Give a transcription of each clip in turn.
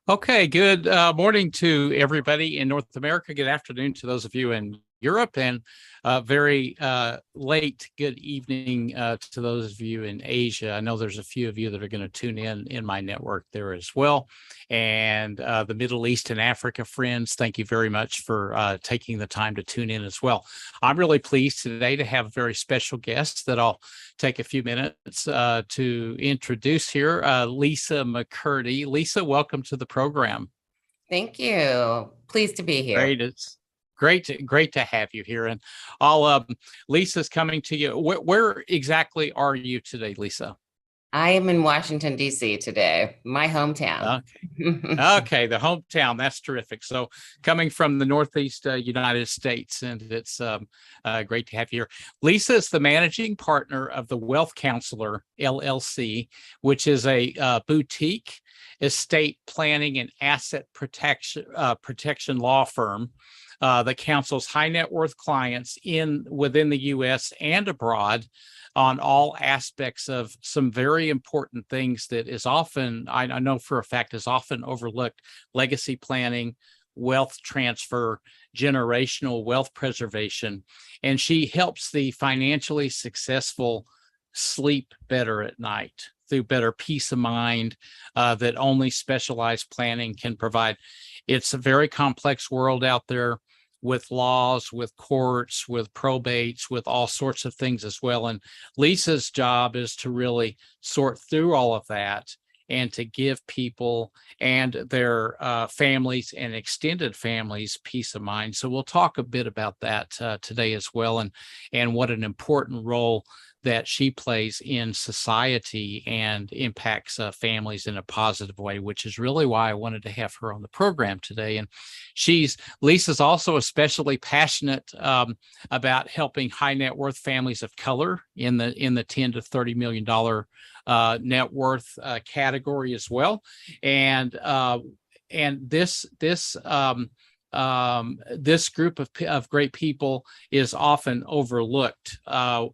Okay, good morning to everybody in North America. Good afternoon to those of you in Europe, and very late good evening to those of you in Asia. I know there's a few of you that are going to tune in my network there as well. And the Middle East and Africa friends, thank you very much for taking the time to tune in as well. I'm really pleased today to have a very special guest that I'll take a few minutes to introduce here, Lisa McCurdy. Lisa, welcome to the program. Thank you. Pleased to be here. Great. It's great to have you here. And Lisa's coming to you. Where exactly are you today, Lisa? I am in Washington, D.C. today, my hometown. Okay, the hometown. That's terrific. So coming from the Northeast United States, and it's great to have you here. Lisa is the managing partner of the Wealth Counselor, LLC, which is a boutique estate planning and asset protection law firm that counsels high net worth clients within the U.S. and abroad on all aspects of some very important things that is often, I know for a fact, is often overlooked: legacy planning, wealth transfer, generational wealth preservation. And she helps the financially successful sleep better at night through better peace of mind that only specialized planning can provide. It's a very complex world out there, with laws, with courts, with probates, with all sorts of things as well. And Lisa's job is to really sort through all of that and to give people and their families and extended families peace of mind. So we'll talk a bit about that today as well, and what an important role that she plays in society and impacts families in a positive way, which is really why I wanted to have her on the program today. And Lisa's also especially passionate about helping high net worth families of color in the 10 to $30 million net worth category as well. And this group of great people is often overlooked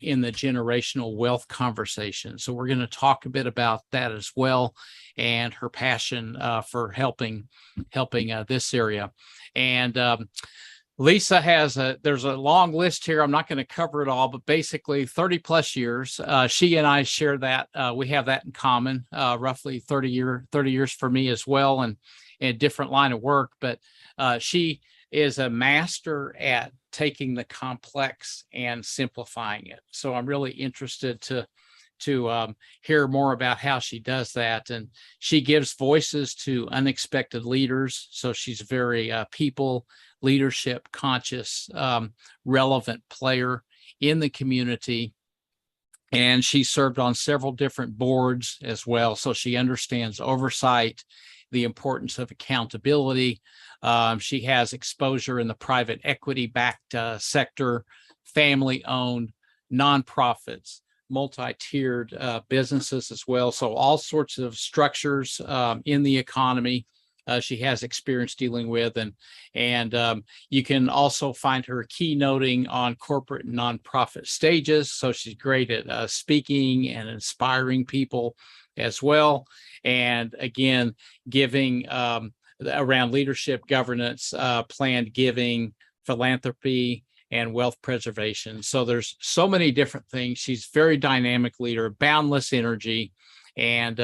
in the generational wealth conversation. So we're going to talk a bit about that as well, and her passion for helping this area. And Lisa there's a long list here. I'm not going to cover it all, but basically 30 plus years. She and I share that. We have that in common, roughly 30 years for me as well, and a different line of work. But she is a master at taking the complex and simplifying it. So I'm really interested to hear more about how she does that. And she gives voices to unexpected leaders. So she's very people leadership conscious, relevant player in the community. And she served on several different boards as well. So she understands oversight, the importance of accountability. She has exposure in the private equity-backed sector, family-owned, nonprofits, multi-tiered businesses as well. So all sorts of structures in the economy she has experience dealing with. And you can also find her keynoting on corporate and nonprofit stages. So she's great at speaking and inspiring people as well. And again, giving around leadership, governance, planned giving, philanthropy, and wealth preservation. So there's so many different things. She's a very dynamic leader, boundless energy. And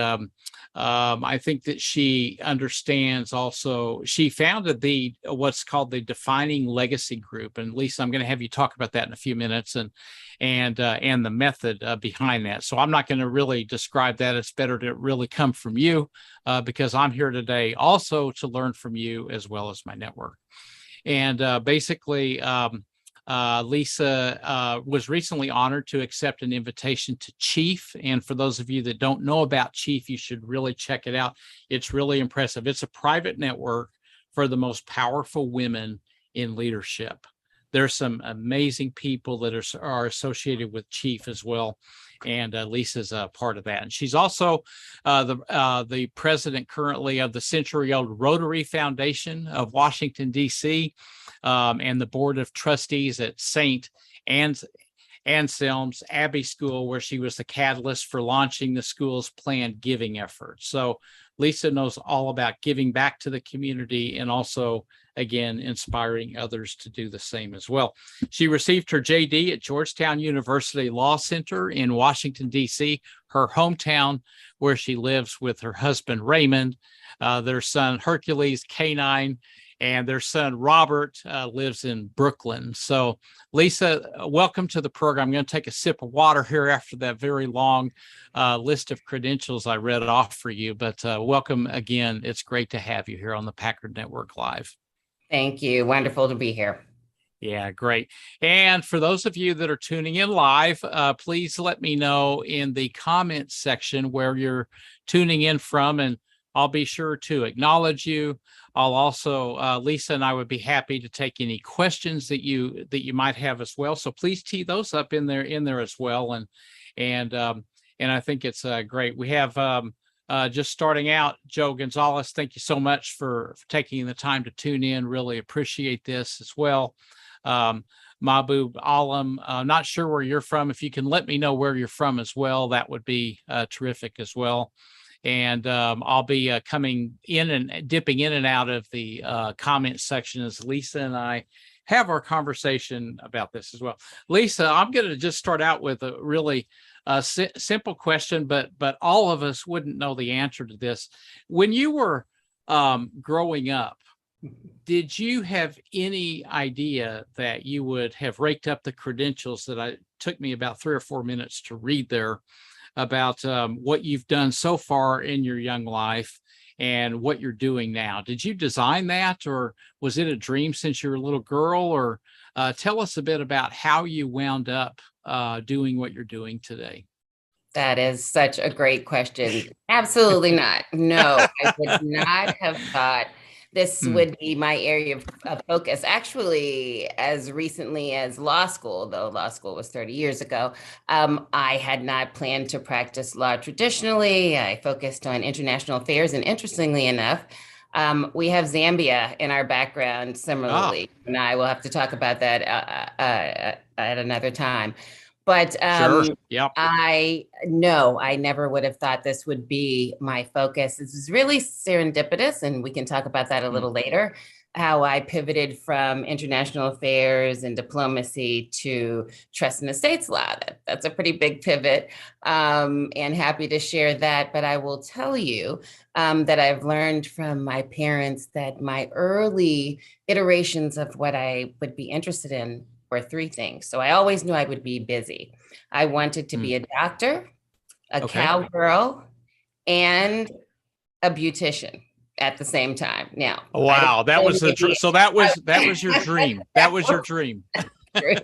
I think that she understands also, she founded what's called the Defining Legacy Group. And Lisa, I'm going to have you talk about that in a few minutes, and the method behind that. So I'm not going to really describe that. It's better to really come from you because I'm here today also to learn from you as well as my network. And basically, Lisa was recently honored to accept an invitation to Chief. And for those of you that don't know about Chief, you should really check it out. It's really impressive. It's a private network for the most powerful women in leadership. There's some amazing people that are associated with Chief as well. And Lisa's a part of that. And she's also the president currently of the century-old Rotary Foundation of Washington, D.C., and the board of trustees at St. Anselm's Abbey School, where she was the catalyst for launching the school's planned giving effort. So Lisa knows all about giving back to the community and also, again, inspiring others to do the same as well. She received her JD at Georgetown University Law Center in Washington, D.C., her hometown, where she lives with her husband, Raymond, their son, Hercules, K9, and their son, Robert, lives in Brooklyn. So, Lisa, welcome to the program. I'm going to take a sip of water here after that very long list of credentials I read off for you. But welcome again. It's great to have you here on the Packard Network Live. Thank you. Wonderful to be here. Yeah, great. And for those of you that are tuning in live, please let me know in the comments section where you're tuning in from, and I'll be sure to acknowledge you. I'll also, Lisa and I would be happy to take any questions that you might have as well. So please tee those up in there as well. And I think it's great. We have just starting out, Joe Gonzalez. Thank you so much for taking the time to tune in. Really appreciate this as well. Mahbub Alam, not sure where you're from. If you can let me know where you're from as well, that would be terrific as well. And I'll be coming in and dipping in and out of the comment section as Lisa and I have our conversation about this as well. Lisa, I'm going to just start out with a really simple question, but all of us wouldn't know the answer to this. When you were growing up, did you have any idea that you would have raked up the credentials that took me about 3 or 4 minutes to read there about what you've done so far in your young life and what you're doing now? Did you design that, or was it a dream since you were a little girl? Or tell us a bit about how you wound up doing what you're doing today. That is such a great question. Absolutely not. No, I would not have thought this would be my area of focus. Actually, as recently as law school, though law school was 30 years ago, I had not planned to practice law traditionally. I focused on international affairs. And interestingly enough, we have Zambia in our background similarly. And I will have to talk about that at another time. But Sure. Yep. I never would have thought this would be my focus. This is really serendipitous, and we can talk about that a little later, how I pivoted from international affairs and diplomacy to trust and estates law. That's a pretty big pivot, and happy to share that. But I will tell you that I've learned from my parents that my early iterations of what I would be interested in were 3 things. So I always knew I would be busy. I wanted to be a doctor, a cowgirl, and a beautician at the same time. Now, wow, that was the so that was your dream. That was your dream. Okay,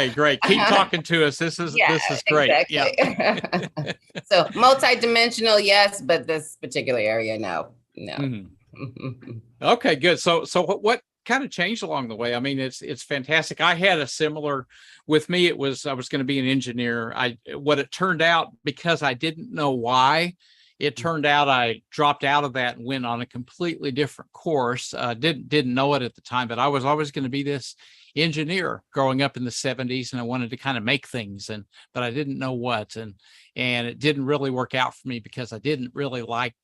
great. Keep talking to us. This is great. Exactly. Yeah. So multidimensional, yes, but this particular area, no. Okay, good. So what kind of changed along the way? I mean, it's fantastic. I had a similar, with me, I was going to be an engineer. What it turned out, because I didn't know why, it turned out I dropped out of that and went on a completely different course. Didn't know it at the time, but I was always going to be this engineer growing up in the 70s, and I wanted to kind of make things, but I didn't know what, and it didn't really work out for me because I didn't really like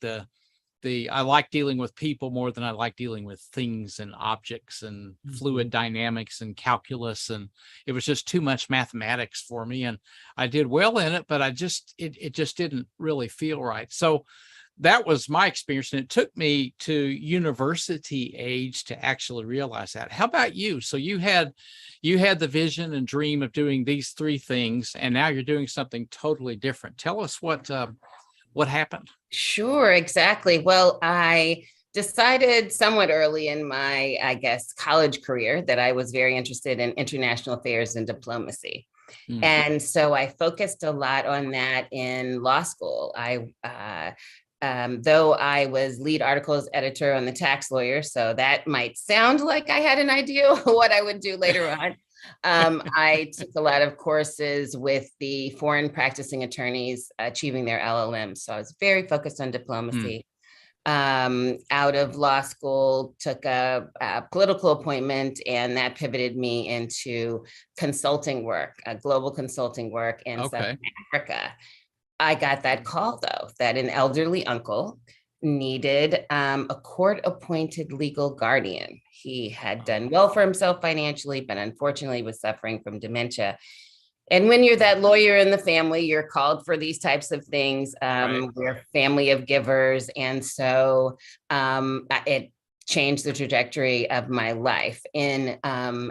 I like dealing with people more than I like dealing with things and objects and fluid dynamics and calculus. And it was just too much mathematics for me. And I did well in it, but it just didn't really feel right. So that was my experience. And it took me to university age to actually realize that. How about you? So you had the vision and dream of doing these 3 things, and now you're doing something totally different. Tell us what happened. Sure, exactly. Well, I decided somewhat early in my, I guess, college career that I was very interested in international affairs and diplomacy. And so I focused a lot on that in law school. Though I was lead articles editor on the Tax Lawyer, so that might sound like I had an idea of what I would do later on. I took a lot of courses with the foreign practicing attorneys achieving their LLMs. So I was very focused on diplomacy. out of law school, took a political appointment, and that pivoted me into consulting work, global consulting work in South Okay. Africa. I got that call, though, that an elderly uncle needed a court-appointed legal guardian. He had done well for himself financially, but unfortunately was suffering from dementia. And when you're that lawyer in the family, you're called for these types of things. Right. We're a family of givers. And so it changed the trajectory of my life in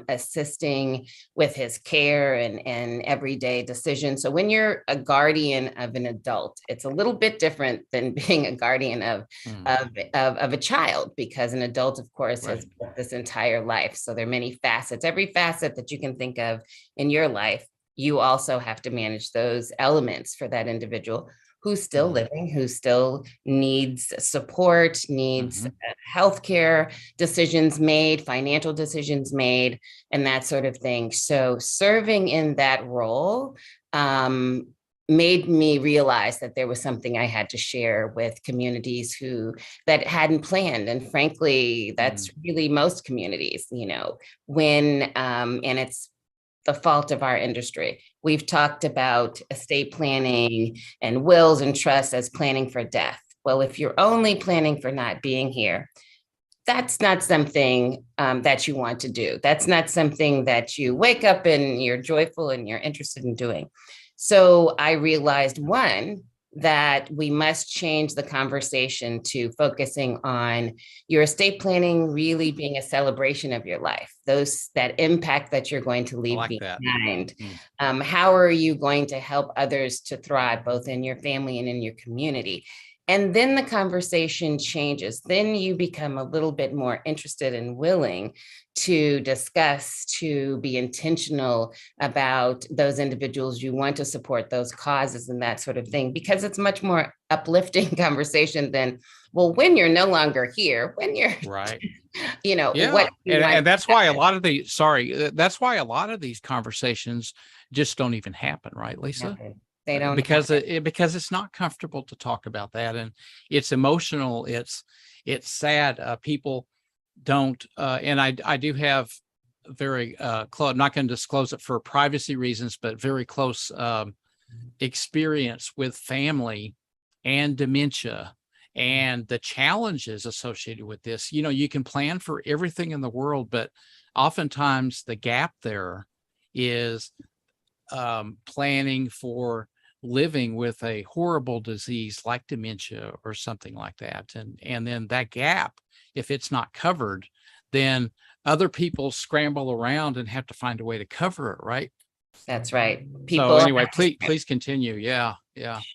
assisting with his care and everyday decisions. So when you're a guardian of an adult, it's a little bit different than being a guardian of a child, because an adult, of course, has this entire life. So there are many facets, every facet that you can think of in your life. You also have to manage those elements for that individual who's still living, who still needs support, needs healthcare decisions made, financial decisions made, and that sort of thing. So serving in that role made me realize that there was something I had to share with communities that hadn't planned. And frankly, that's really most communities, when, and it's the fault of our industry. We've talked about estate planning and wills and trusts as planning for death. Well, if you're only planning for not being here, that's not something that you want to do. That's not something that you wake up and you're joyful and you're interested in doing. So I realized, one, that we must change the conversation to focusing on your estate planning really being a celebration of your life, that impact that you're going to leave behind. How are you going to help others to thrive, both in your family and in your community? And then the conversation changes. Then you become a little bit more interested and willing to discuss, to be intentional about those individuals you want to support, those causes and that sort of thing, because it's much more uplifting conversation than, well, when you're no longer here, when you're right. What and that's why a lot of that's why a lot of these conversations just don't even happen, right, Lisa? They don't, because it's not comfortable to talk about that, and it's emotional. It's sad. People don't, and I do have very close. I'm not going to disclose it for privacy reasons, but very close experience with family and dementia and the challenges associated with this. You can plan for everything in the world, but oftentimes the gap there is planning for living with a horrible disease like dementia or something like that. And then that gap, if it's not covered, then other people scramble around and have to find a way to cover it, right? That's right. So anyway, please continue. Yeah.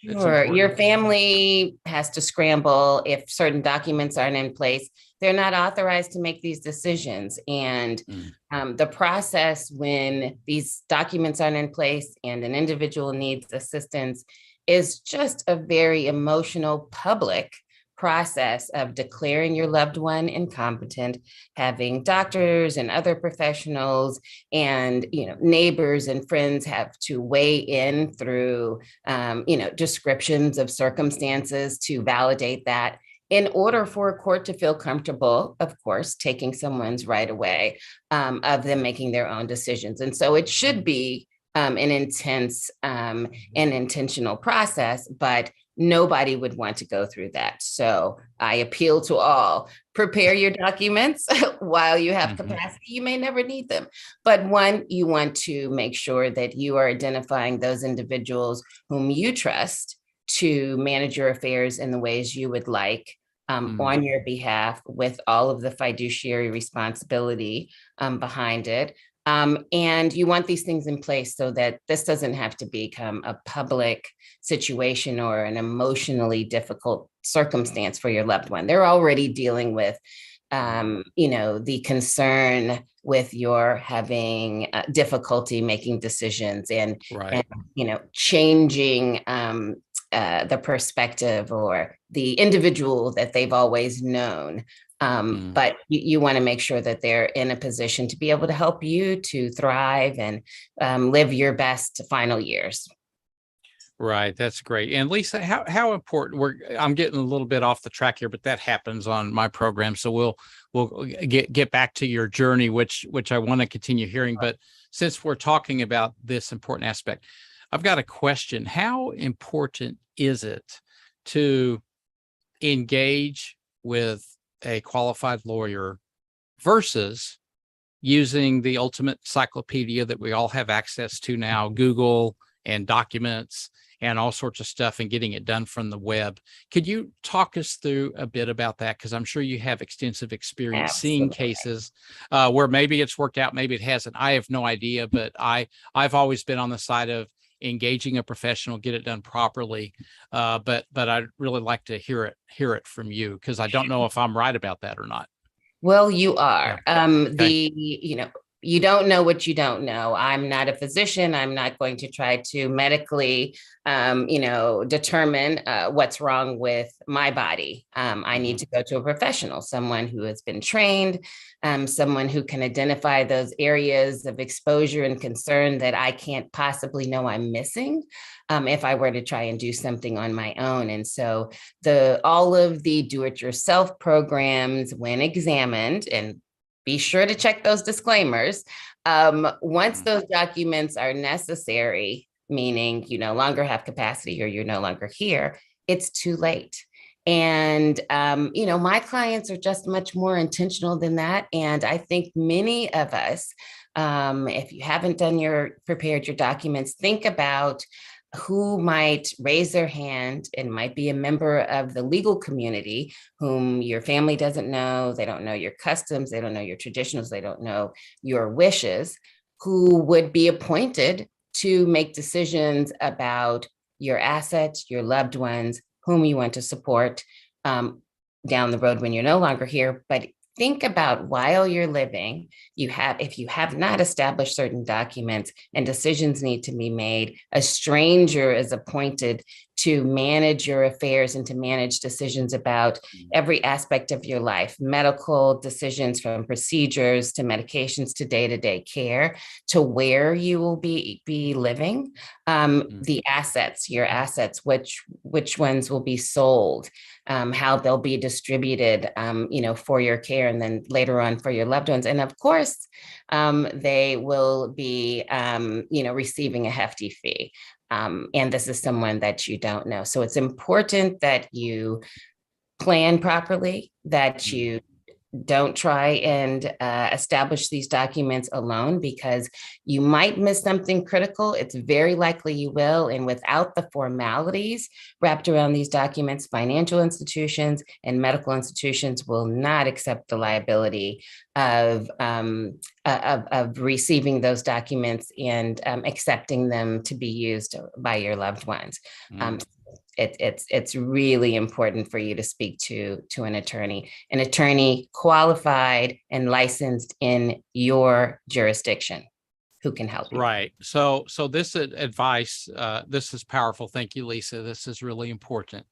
Sure. Your family has to scramble if certain documents aren't in place. They're not authorized to make these decisions. And the process when these documents aren't in place and an individual needs assistance is just a very emotional public process of declaring your loved one incompetent, having doctors and other professionals and neighbors and friends have to weigh in through descriptions of circumstances to validate that, in order for a court to feel comfortable, of course, taking someone's right away, of them making their own decisions. And so it should be an intense and intentional process, but nobody would want to go through that. So I appeal to all, prepare your documents while you have capacity. You may never need them, but one, you want to make sure that you are identifying those individuals whom you trust to manage your affairs in the ways you would like, on your behalf, with all of the fiduciary responsibility behind it. And you want these things in place so that this doesn't have to become a public situation or an emotionally difficult circumstance for your loved one. They're already dealing with, the concern with your having difficulty making decisions and changing the perspective or the individual that they've always known. But you want to make sure that they're in a position to be able to help you to thrive and live your best final years. Right. That's great. And Lisa, how important I'm getting a little bit off the track here, but that happens on my program. So we'll get back to your journey, which I want to continue hearing. But since we're talking about this important aspect, I've got a question. How important is it to engage with a qualified lawyer versus using the ultimate encyclopedia that we all have access to now, Google and documents and all sorts of stuff, and getting it done from the web? Could you talk us through a bit about that? Because I'm sure you have extensive experience seeing Absolutely. cases where maybe it's worked out, maybe it hasn't. I have no idea, but I've always been on the side of engaging a professional, get it done properly. But I'd really like to hear it from you, because I don't know if I'm right about that or not. Well, you Yeah. are. Okay. You don't know what you don't know. I'm not a physician. I'm not going to try to medically, determine what's wrong with my body. I need Mhm. to go to a professional, someone who has been trained, someone who can identify those areas of exposure and concern that I can't possibly know I'm missing, if I were to try and do something on my own. And so all of the do-it-yourself programs, when examined, and be sure to check those disclaimers. Once those documents are necessary, meaning you no longer have capacity or you're no longer here, it's too late. And my clients are just much more intentional than that. And I think many of us, if you haven't prepared your documents, think about who might raise their hand and might be a member of the legal community whom your family doesn't know. They don't know your customs. They don't know your traditionals. They don't know your wishes, who would be appointed to make decisions about your assets, your loved ones, whom you want to support down the road when you're no longer here. But think about, while you're living, if you have not established certain documents and decisions need to be made, a stranger is appointed to manage your affairs and to manage decisions about every aspect of your life, medical decisions, from procedures to medications to day-to-day care, to where you will be living, the assets, your assets, which ones will be sold, how they'll be distributed, for your care, and then later on for your loved ones. And of course, they will be, receiving a hefty fee. And this is someone that you don't know. So it's important that you plan properly, that you don't try and establish these documents alone, because you might miss something critical. It's very likely you will. And without the formalities wrapped around these documents, financial institutions and medical institutions will not accept the liability of receiving those documents and accepting them to be used by your loved ones. It's really important for you to speak to an attorney qualified and licensed in your jurisdiction, who can help you. Right. So this advice, this is powerful. Thank you, Lisa. This is really important.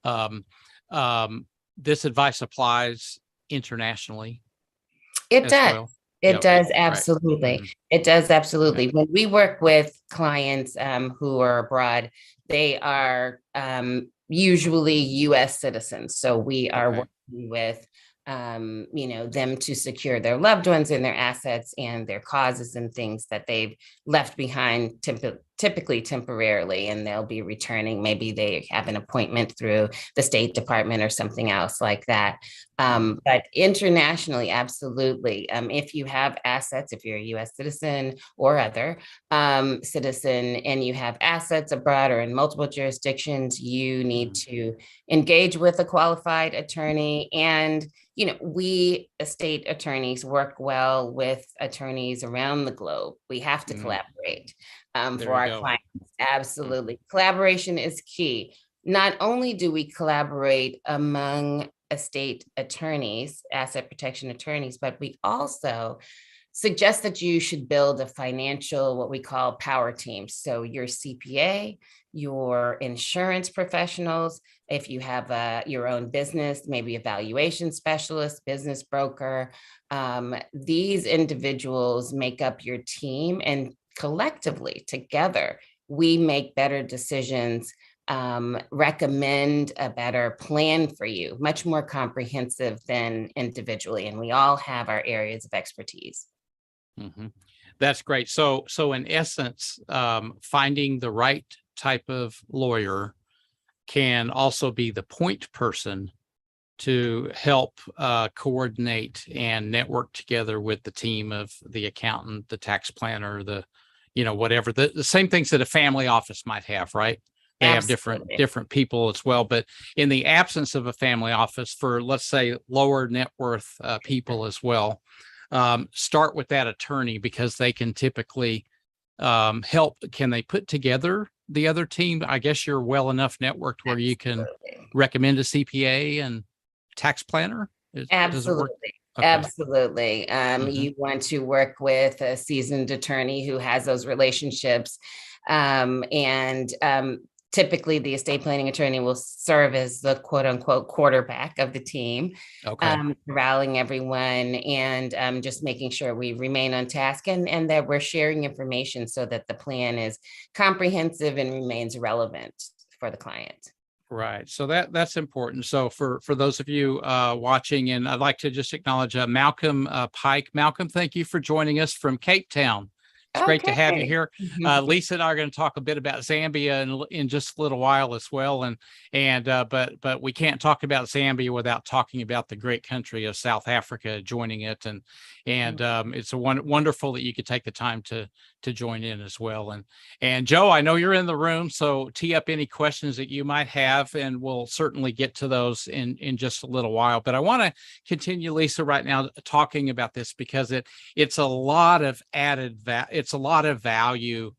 Um, this advice applies internationally It as does. well. It Yeah. Okay. does, Right. absolutely. Mhm. It does, absolutely. Okay. When we work with clients who are abroad, they are usually US citizens. So we are Okay. working with them to secure their loved ones and their assets and their causes and things that they've left behind, typically temporarily, and they'll be returning. Maybe they have an appointment through the State Department or something else like that. But internationally, absolutely. If you have assets, if you're a US citizen or other citizen, and you have assets abroad or in multiple jurisdictions, you need to engage with a qualified attorney. And we estate attorneys work well with attorneys around the globe. We have to collaborate There for you our go. clients. Absolutely. Collaboration is key. Not only do we collaborate among estate attorneys, asset protection attorneys, but we also suggest that you should build a financial, what we call power team. So your CPA, your insurance professionals, if you have your own business, maybe a valuation specialist, business broker, these individuals make up your team, and collectively together, we make better decisions, recommend a better plan for you, much more comprehensive than individually. And we all have our areas of expertise. Mhm. That's great. So in essence, finding the right type of lawyer can also be the point person to help coordinate and network together with the team of the accountant, the tax planner, whatever, the same things that a family office might have, right? They have Absolutely. different people as well. But in the absence of a family office for, let's say, lower net worth people as well, start with that attorney, because they can typically help. Can they put together the other team? I guess you're well enough networked where you can Absolutely. recommend a CPA and tax planner. Does it work? Absolutely. Okay. Absolutely. Mhm. You want to work with a seasoned attorney who has those relationships. And typically the estate planning attorney will serve as the quote unquote quarterback of the team, Okay. rallying everyone and just making sure we remain on task and that we're sharing information so that the plan is comprehensive and remains relevant for the client. Right. So that's important. So for those of you watching, and I'd like to just acknowledge Malcolm Pike. Malcolm, thank you for joining us from Cape Town. It's great to have you Okay. here. Lisa and I are going to talk a bit about Zambia in just a little while as well. But we can't talk about Zambia without talking about the great country of South Africa joining it. And it's wonderful that you could take the time to join in as well. And Joe, I know you're in the room, so tee up any questions that you might have, and we'll certainly get to those in just a little while. But I want to continue, Lisa, right now talking about this because it's a lot of it's a lot of value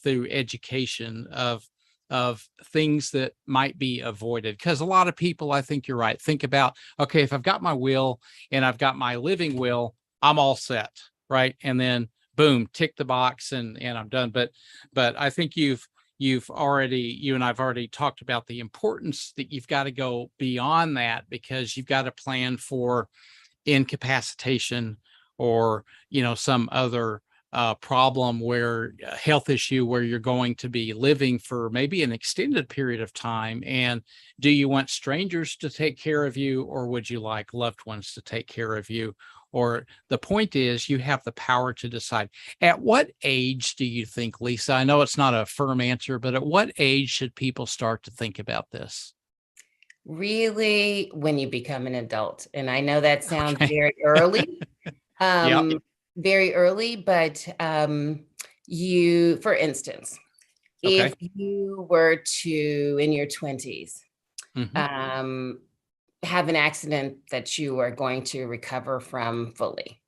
through education of things that might be avoided. Because a lot of people, I think you're right, think about, okay, if I've got my will and I've got my living will, I'm all set, right? And then boom, tick the box and I'm done. But I think you and I've already talked about the importance that you've got to go beyond that, because you've got to plan for incapacitation or some other problem where health issue where you're going to be living for maybe an extended period of time. And do you want strangers to take care of you, or would you like loved ones to take care of you? Or the point is, you have the power to decide. At what age do you think, Lisa? I know it's not a firm answer, but at what age should people start to think about this? Really, when you become an adult. And I know that sounds Okay. very early, Yeah. very early, but for instance, Okay. if you were to, in your 20s, Hmm. um, have an accident that you are going to recover from fully,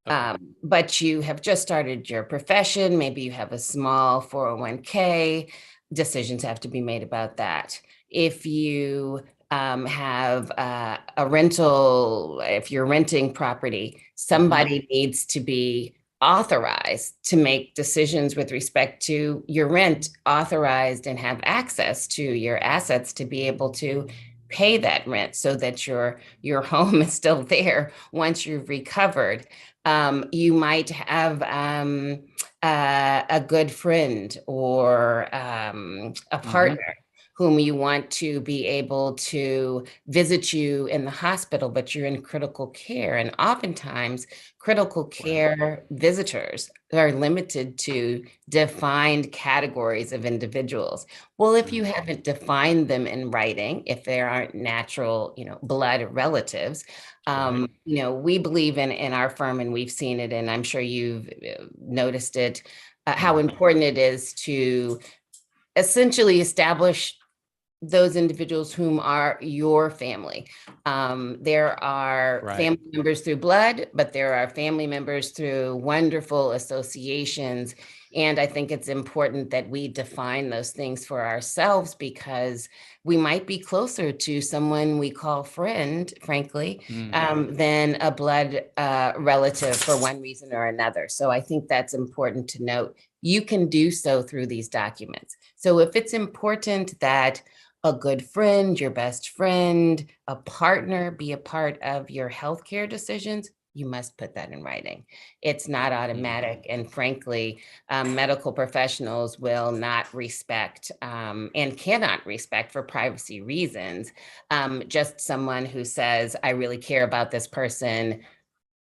Okay. but you have just started your profession, maybe you have a small 401k, decisions have to be made about that. If you have a rental, if you're renting property, somebody needs to be authorized to make decisions with respect to your rent, authorized and have access to your assets to be able to pay that rent so that your home is still there once you've recovered. You might have a good friend or a Hmm. partner whom you want to be able to visit you in the hospital, but you're in critical care. And oftentimes, critical Right. care visitors are limited to defined categories of individuals. Well, if you Mm. haven't defined them in writing, if there aren't natural, blood relatives, Right. we believe in our firm, and we've seen it, and I'm sure you've noticed it, how Mhm. important it is to essentially establish those individuals whom are your family. There are Right. family members through blood, but there are family members through wonderful associations. And I think it's important that we define those things for ourselves, because we might be closer to someone we call friend, frankly, Mm. than a blood relative for one reason or another. So I think that's important to note. You can do so through these documents. So if it's important that a good friend, your best friend, a partner be a part of your healthcare decisions, you must put that in writing. It's not automatic. And frankly, medical professionals will not respect and cannot respect, for privacy reasons, just someone who says, I really care about this person.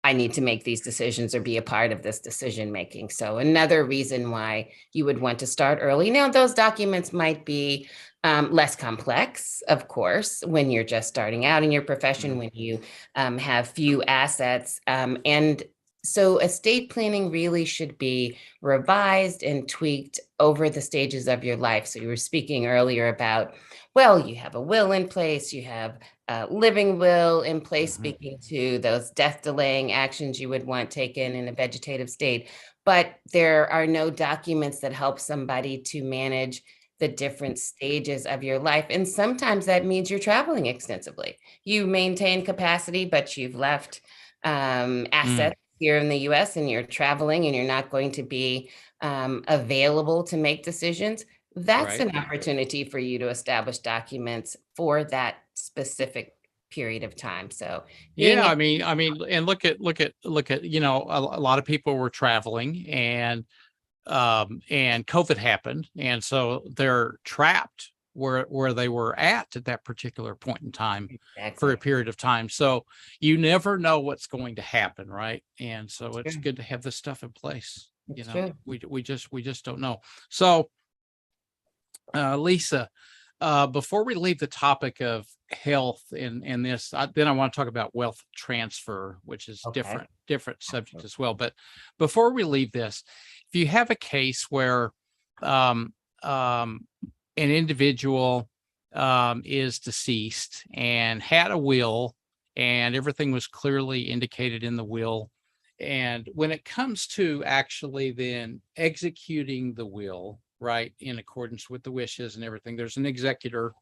I need to make these decisions or be a part of this decision making. So another reason why you would want to start early. Now, those documents might be less complex, of course, when you're just starting out in your profession, when you have few assets. And so estate planning really should be revised and tweaked over the stages of your life. So you were speaking earlier about, well, you have a will in place, you have living will in place, speaking to those death delaying actions you would want taken in a vegetative state. But there are no documents that help somebody to manage the different stages of your life. And sometimes that means you're traveling extensively. You maintain capacity, but you've left assets here in the US and you're traveling and you're not going to be available to make decisions. That's an opportunity for you to establish documents for that specific period of time. So Yeah, I mean, and look at, you know, a lot of people were traveling, and COVID happened, and so they're trapped where they were at that particular point in time for a period of time. So you never know what's going to happen, right? And so it's good to have this stuff in place. You know, we just don't know. So Lisa, before we leave the topic of health in this, then I want to talk about wealth transfer, which is different subject as well. But before we leave this, if you have a case where an individual is deceased and had a will, and everything was clearly indicated in the will, and when it comes to actually then executing the will, right, in accordance with the wishes and everything, there's an executor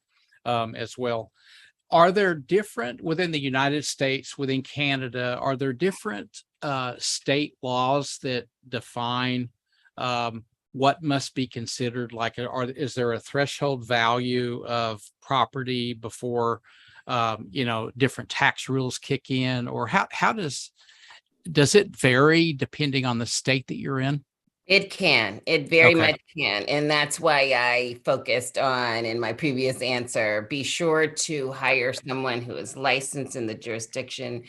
as well. Are there different, within the United States, within Canada, are there different state laws that define what must be considered? Like, is there a threshold value of property before you know, different tax rules kick in, or how does it vary depending on the state that you're in? It can. It very much can. And that's why I focused on, in my previous answer, be sure to hire someone who is licensed in the jurisdiction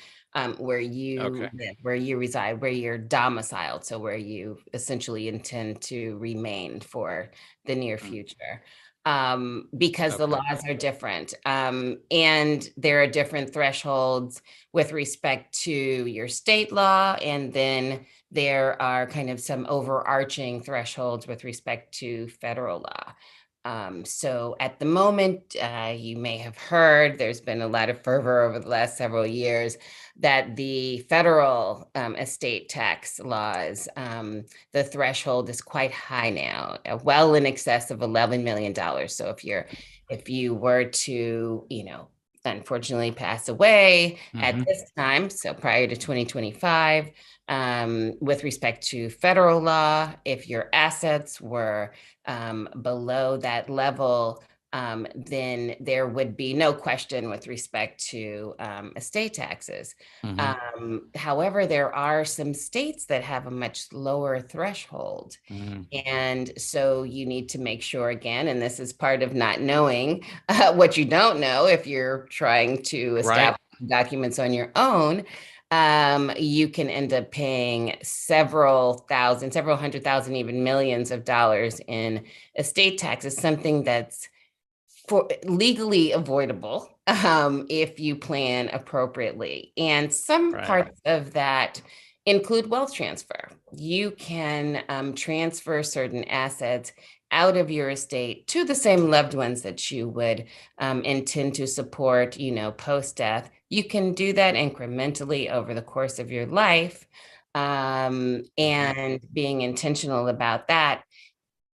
where you live, where you reside, where you're domiciled. So where you essentially intend to remain for the near future. Because the laws are different. And there are different thresholds with respect to your state law, and then there are kind of some overarching thresholds with respect to federal law. So at the moment, you may have heard, there's been a lot of fervor over the last several years that the federal estate tax laws, the threshold is quite high now, well in excess of $11 million. So if you were to, you know, unfortunately pass away at this time, so prior to 2025, with respect to federal law, if your assets were below that level, then there would be no question with respect to estate taxes. However, there are some states that have a much lower threshold. And so you need to make sure, again, and this is part of not knowing what you don't know if you're trying to establish documents on your own. You can end up paying several thousand, several hundred thousand, even millions of dollars in estate taxes, something that's legally avoidable if you plan appropriately. And some parts of that include wealth transfer. You can transfer certain assets out of your estate to the same loved ones that you would intend to support, you know, post-death. You can do that incrementally over the course of your life. And being intentional about that,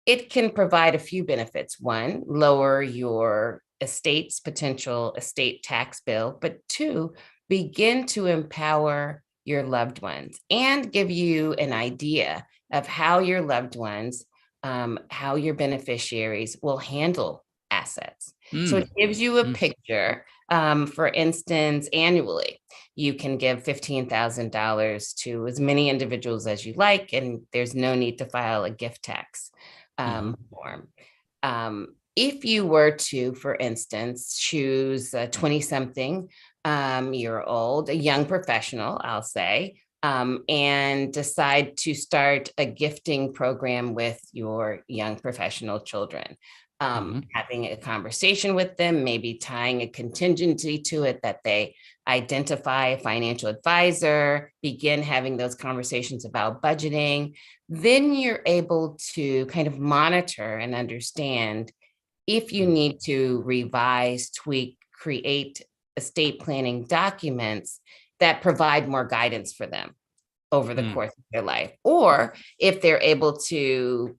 it can provide a few benefits. One, lower your estate's potential estate tax bill, but two, begin to empower your loved ones and give you an idea of how your loved ones, how your beneficiaries will handle assets. So Mm, it gives you a mm, picture. For instance, annually, you can give $15,000 to as many individuals as you like, and there's no need to file a gift tax mhm, form. If you were to, for instance, choose a 20-something year old, a young professional, I'll say, and decide to start a gifting program with your young professional children. mhm, Having a conversation with them, maybe tying a contingency to it that they identify a financial advisor, begin having those conversations about budgeting. Then you're able to kind of monitor and understand if you mm, need to revise, tweak, create estate planning documents that provide more guidance for them over the mm, course of their life, or if they're able to,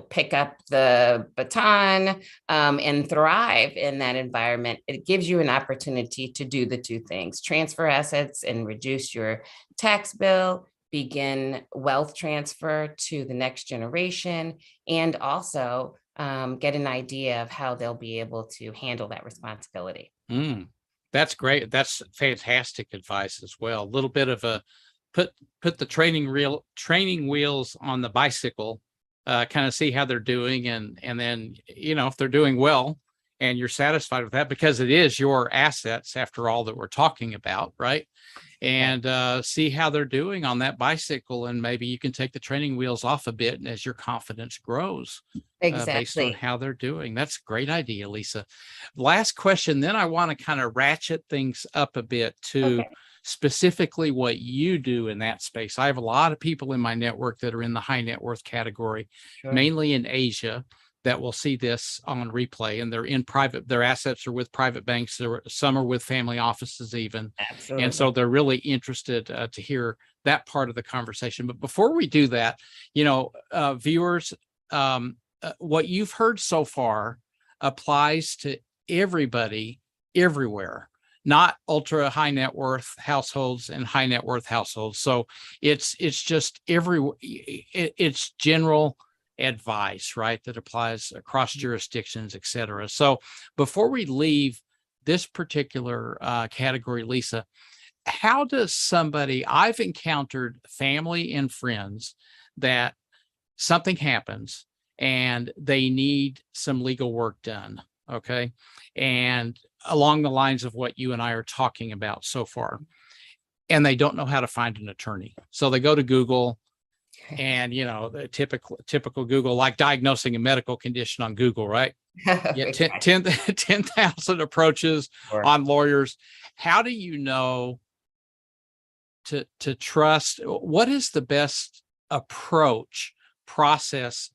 pick up the baton and thrive in that environment. It gives you an opportunity to do the two things: transfer assets and reduce your tax bill, begin wealth transfer to the next generation, and also get an idea of how they'll be able to handle that responsibility. mm. That's great. That's fantastic advice as well. A little bit of a put put the training wheels on the bicycle, kind of see how they're doing, and then if they're doing well and you're satisfied with that, because it is your assets after all that we're talking about, right? Right. And see how they're doing on that bicycle, and maybe you can take the training wheels off a bit, and as your confidence grows, based on Exactly. how they're doing. That's a great idea, Lisa. Last question, then I want to kind of ratchet things up a bit to Okay. specifically what you do in that space. I have a lot of people in my network that are in the high net worth category, Sure. mainly in Asia, that will see this on replay, and they're in private, their assets are with private banks, some are with family offices even. And so Absolutely. they're really interested to hear that part of the conversation. But before we do that, viewers, what you've heard so far applies to everybody everywhere, not ultra high net worth households and high net worth households. So it's just it's general advice, right, that applies across jurisdictions, et cetera. So before we leave this particular category, Lisa, how does somebody, I've encountered family and friends that something happens and they need some legal work done. Okay. And along the lines of what you and I are talking about so far, and they don't know how to find an attorney. So they go to Google, and the typical Google, like diagnosing a medical condition on Google, right? Yeah, Exactly. 10,000 approaches Sure. on lawyers. How do you know to trust? What is the best approach, process,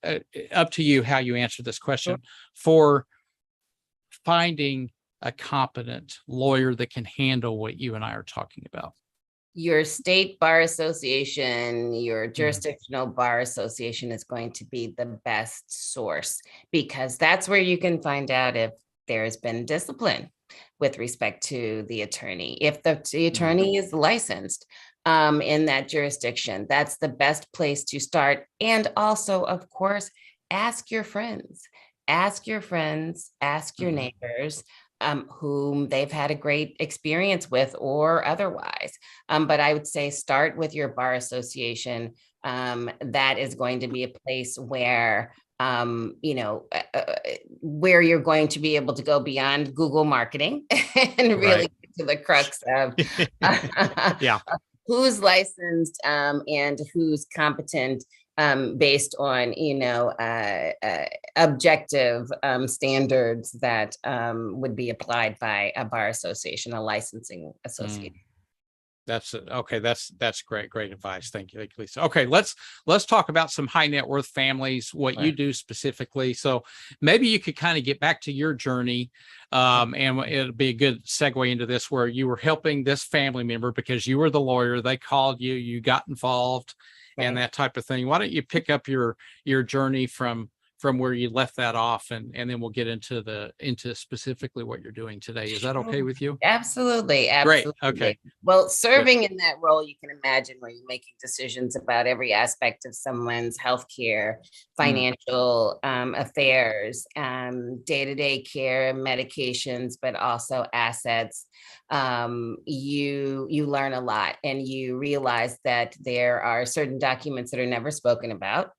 up to you how you answer this Sure. question, for finding a competent lawyer that can handle what you and I are talking about? Your state bar association, your Mhm. jurisdictional bar association is going to be the best source, because that's where you can find out if there's been discipline with respect to the attorney. If the Mhm. attorney is licensed in that jurisdiction, that's the best place to start. And also, of course, ask your friends, ask your Mhm. neighbors whom they've had a great experience with or otherwise. But I would say start with your bar association. That is going to be a place where where you're going to be able to go beyond Google marketing and really Right. get to the crux of Yeah. who's licensed and who's competent based on objective standards that would be applied by a bar association, a licensing association. Mm. That's okay. That's great. Great advice. Thank you, Lisa. Okay, let's talk about some high net worth families, what you Sure. do specifically. So maybe you could kind of get back to your journey, and it'll be a good segue into this, where you were helping this family member because you were the lawyer. They called you, you got involved, and Right. that type of thing. Why don't you pick up your journey from from where you left that off, and then we'll get into specifically what you're doing today. Is that okay with you? Absolutely. Great. Absolutely. Okay. Well, Good. serving in that role, you can imagine where you're making decisions about every aspect of someone's healthcare, financial affairs, day-to-day care, medications, but also assets. You learn a lot, and you realize that there are certain documents that are never spoken about.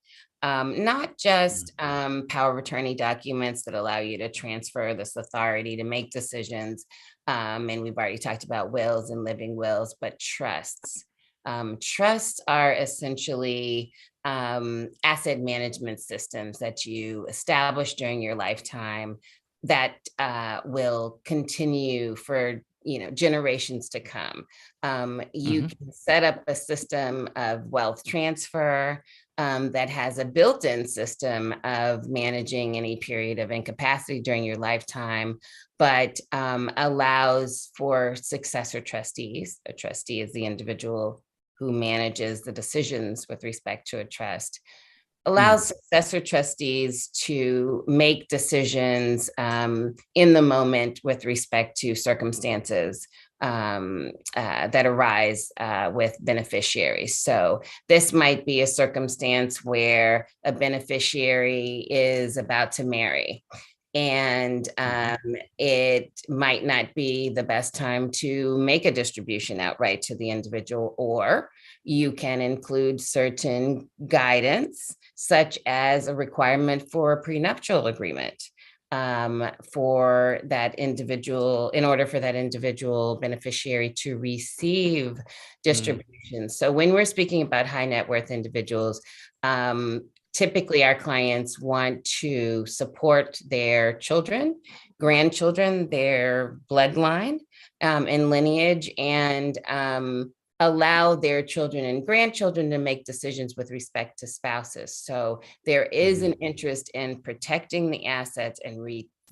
Not just power of attorney documents that allow you to transfer this authority to make decisions. And we've already talked about wills and living wills, but trusts. Trusts are essentially asset management systems that you establish during your lifetime that will continue for generations to come. You can set up a system of wealth transfer that has a built-in system of managing any period of incapacity during your lifetime, but allows for successor trustees. A trustee is the individual who manages the decisions with respect to a trust. Allows successor trustees to make decisions in the moment with respect to circumstances that arise with beneficiaries. So this might be a circumstance where a beneficiary is about to marry, and it might not be the best time to make a distribution outright to the individual, or you can include certain guidance, such as a requirement for a prenuptial agreement for that individual, in order for that individual beneficiary to receive distributions. So when we're speaking about high net worth individuals, typically our clients want to support their children, grandchildren, their bloodline and lineage, and allow their children and grandchildren to make decisions with respect to spouses. So there is an interest in protecting the assets and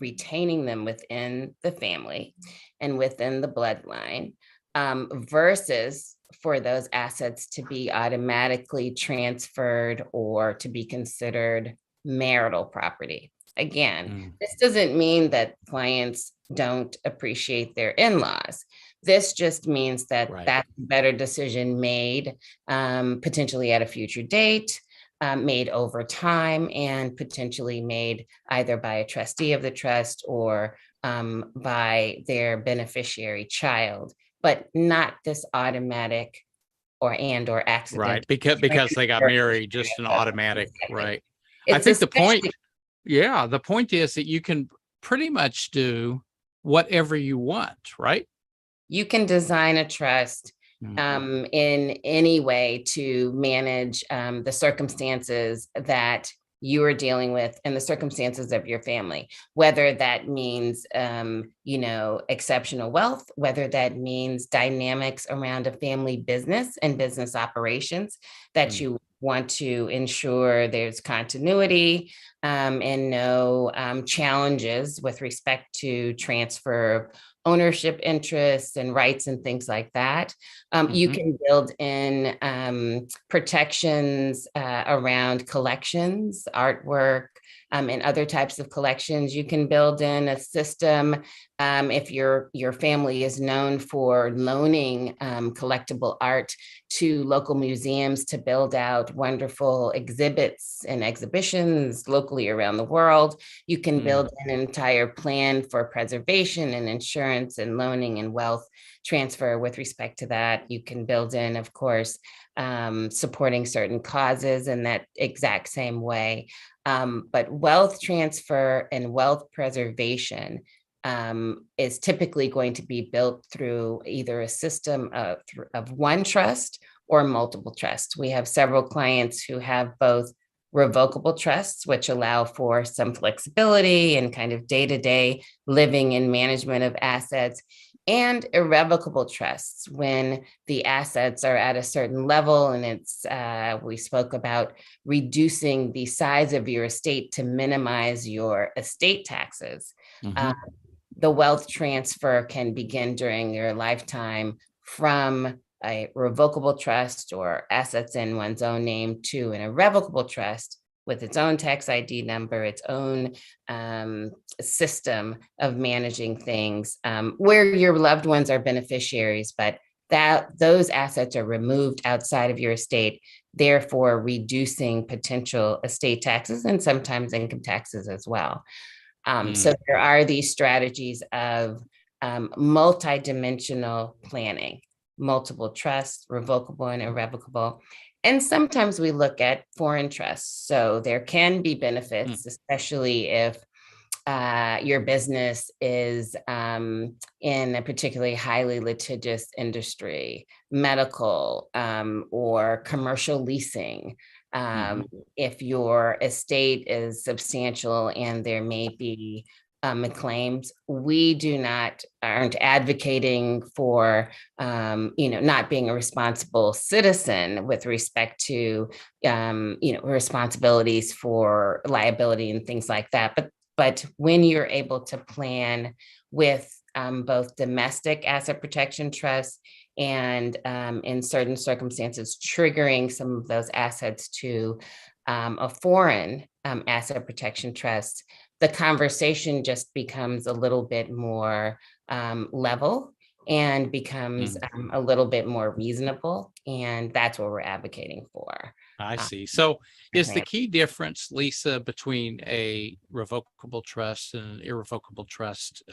retaining them within the family and within the bloodline, versus for those assets to be automatically transferred or to be considered marital property. Again, this doesn't mean that clients don't appreciate their in-laws. This just means that that's a better decision made potentially at a future date, made over time, and potentially made either by a trustee of the trust or by their beneficiary child, but not this automatic or accident. Right. Because they got married, just an automatic. Right. It's I think the point is that you can pretty much do whatever you want, right? You can design a trust in any way to manage the circumstances that you are dealing with and the circumstances of your family, whether that means, exceptional wealth, whether that means dynamics around a family business and business operations that you want to ensure there's continuity and no challenges with respect to transfer of ownership interests and rights and things like that. You can build in protections around collections, artwork, and other types of collections. You can build in a system if your family is known for loaning collectible art to local museums to build out wonderful exhibits and exhibitions locally around the world. You can build an entire plan for preservation and insurance and loaning and wealth transfer with respect to that. You can build in, of course, supporting certain causes in that exact same way. But wealth transfer and wealth preservation is typically going to be built through either a system of one trust or multiple trusts. We have several clients who have both revocable trusts, which allow for some flexibility and kind of day-to-day living and management of assets, and irrevocable trusts when the assets are at a certain level. And it's, we spoke about reducing the size of your estate to minimize your estate taxes. The wealth transfer can begin during your lifetime from a revocable trust or assets in one's own name to an irrevocable trust, with its own tax ID number, its own system of managing things, where your loved ones are beneficiaries, but that those assets are removed outside of your estate, therefore reducing potential estate taxes and sometimes income taxes as well. So there are these strategies of multidimensional planning, multiple trusts, revocable and irrevocable. And sometimes we look at foreign trusts. So there can be benefits, especially if your business is in a particularly highly litigious industry, medical or commercial leasing. If your estate is substantial and there may be claims, we aren't advocating for not being a responsible citizen with respect to responsibilities for liability and things like that. But when you're able to plan with both domestic asset protection trusts and in certain circumstances, triggering some of those assets to a foreign asset protection trust, the conversation just becomes a little bit more level and becomes a little bit more reasonable. And that's what we're advocating for. I see. So is the key difference, Lisa, between a revocable trust and an irrevocable trust,